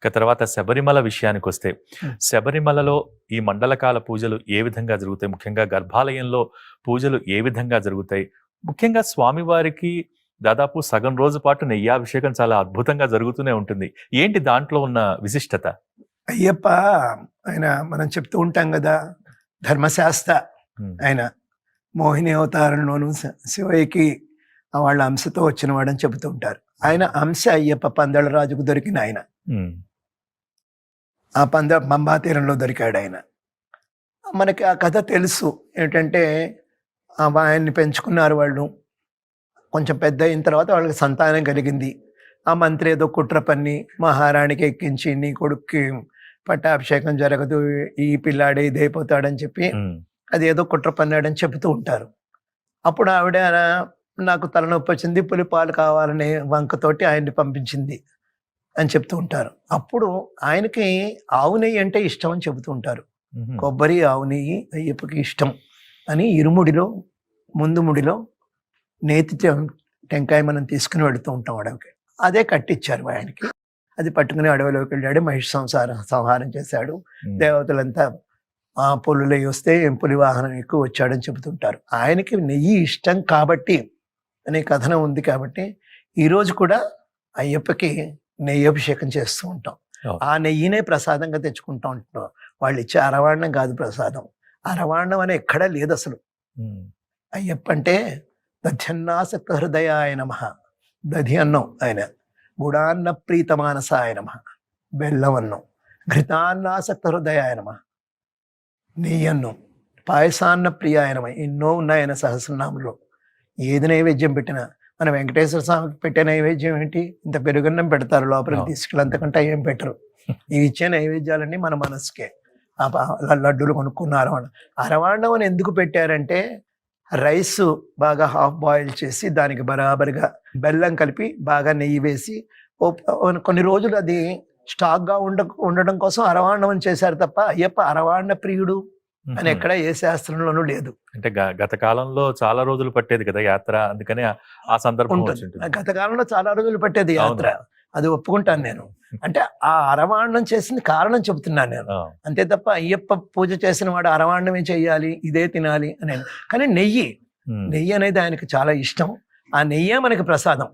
ఇక తర్వాత శబరిమల విషయానికొస్తే, శబరిమలలో ఈ మండలకాల పూజలు ఏ విధంగా జరుగుతాయి? ముఖ్యంగా గర్భాలయంలో పూజలు ఏ విధంగా జరుగుతాయి? ముఖ్యంగా స్వామివారికి దాదాపు సగం రోజు పాటు నెయ్యాభిషేకం చాలా అద్భుతంగా జరుగుతూనే ఉంటుంది. ఏంటి దాంట్లో ఉన్న విశిష్టత? అయ్యప్ప ఆయన మనం చెప్తూ ఉంటాం కదా, ధర్మశాస్త్ర ఆయన మోహిని అవతారంలోను శివయ్యకి వాళ్ళ అంశతో వచ్చిన వాడని చెబుతూ ఉంటారు. ఆయన అంశ అయ్యప్ప పందళ్ళ రాజుకు దొరికిన ఆయన. ఆ పంబా తీరంలో దొరికాడు ఆయన. మనకి ఆ కథ తెలుసు. ఏంటంటే ఆయన్ని పెంచుకున్నారు వాళ్ళు. కొంచెం పెద్ద అయిన తర్వాత వాళ్ళకి సంతానం కలిగింది. ఆ మంత్రి ఏదో కుట్ర పన్ని మహారాణికి ఎక్కించి నీ కొడుక్కి పట్టాభిషేకం జరగదు, ఈ పిల్లాడే ఇదైపోతాడని చెప్పి అదేదో కుట్ర పన్నాడని చెబుతూ ఉంటారు. అప్పుడు ఆవిడ నాకు తలనొప్పి వచ్చింది, పులిపాలు కావాలనే వంకతోటి ఆయన్ని పంపించింది అని చెప్తూ ఉంటారు. అప్పుడు ఆయనకి ఆవు నెయ్యి అంటే ఇష్టం అని చెబుతూ ఉంటారు. కొబ్బరి ఆవు నెయ్యి అయ్యప్పకి ఇష్టం అని ఇరుముడిలో ముందు ముడిలో నేతి టెంకాయ మనం తీసుకుని వెళుతూ ఉంటాం అడవికి. అదే కట్టించారు ఆయనకి. అది పట్టుకుని అడవిలోకి వెళ్ళాడు, మహిష సంహారం చేశాడు. దేవతలంతా పులులై వస్తే పులి వాహనం ఎక్కువ వచ్చాడని చెబుతుంటారు. ఆయనకి నెయ్యి ఇష్టం కాబట్టి అనే కథనం ఉంది. కాబట్టి ఈరోజు కూడా అయ్యప్పకి నెయ్యి అభిషేకం చేస్తూ ఉంటాం. ఆ నెయ్యినే ప్రసాదంగా తెచ్చుకుంటూ ఉంటున్నాం. వాళ్ళు ఇచ్చే అరవాణం కాదు ప్రసాదం. అరవాణం అనే ఎక్కడా లేదు అసలు. అయ్యప్ప అంటే దధ్యన్నాసక్త హృదయాయ నమః, దధి అన్నం ఆయన, గుడాన్న ప్రీతమానసాయ నమః బెల్లం అన్నం, ఘృతాన్నాసక్త హృదయాయ నమః నెయ్యి అన్నం, పాయసాన్న ప్రియాయ నమః. ఎన్నో ఉన్నాయన సహస్రనామంలో. ఏది నైవేద్యం పెట్టినా, మన వెంకటేశ్వర స్వామికి పెట్టే నైవేద్యం ఏంటి? ఇంత పెరుగన్నం పెడతారు లోపలికి తీసుకెళ్ళి, అంతకంటే ఏం పెట్టరు. ఇవి ఇచ్చే నైవేద్యాలన్నీ మన మనసుకే. లడ్డూలు కొనుక్కున్న అరవాణం అని ఎందుకు పెట్టారంటే, రైస్ బాగా హాఫ్ బాయిల్ చేసి దానికి బరాబరిగా బెల్లం కలిపి బాగా నెయ్యి వేసి కొన్ని రోజులు అది స్టాక్గా ఉండడం కోసం అరవాణం అని చేశారు తప్ప అయ్యప్ప అరవాణ ప్రియుడు అని ఎక్కడ ఏ శాస్త్రంలోనూ లేదు. అంటే గత కాలంలో చాలా రోజులు పట్టేది కదా యాత్ర, అందుకని ఆ సందర్భం గత కాలంలో చాలా రోజులు పట్టేది యాత్ర, అది ఒప్పుకుంటాను నేను. అంటే ఆ అరవాణం చేసింది కారణం చెబుతున్నాను నేను, అంతే తప్ప అయ్యప్ప పూజ చేసిన వాడు అరవాణమే చెయ్యాలి, ఇదే తినాలి అని. కానీ నెయ్యి అనేది ఆయనకు చాలా ఇష్టం. ఆ నెయ్యే మనకి ప్రసాదం.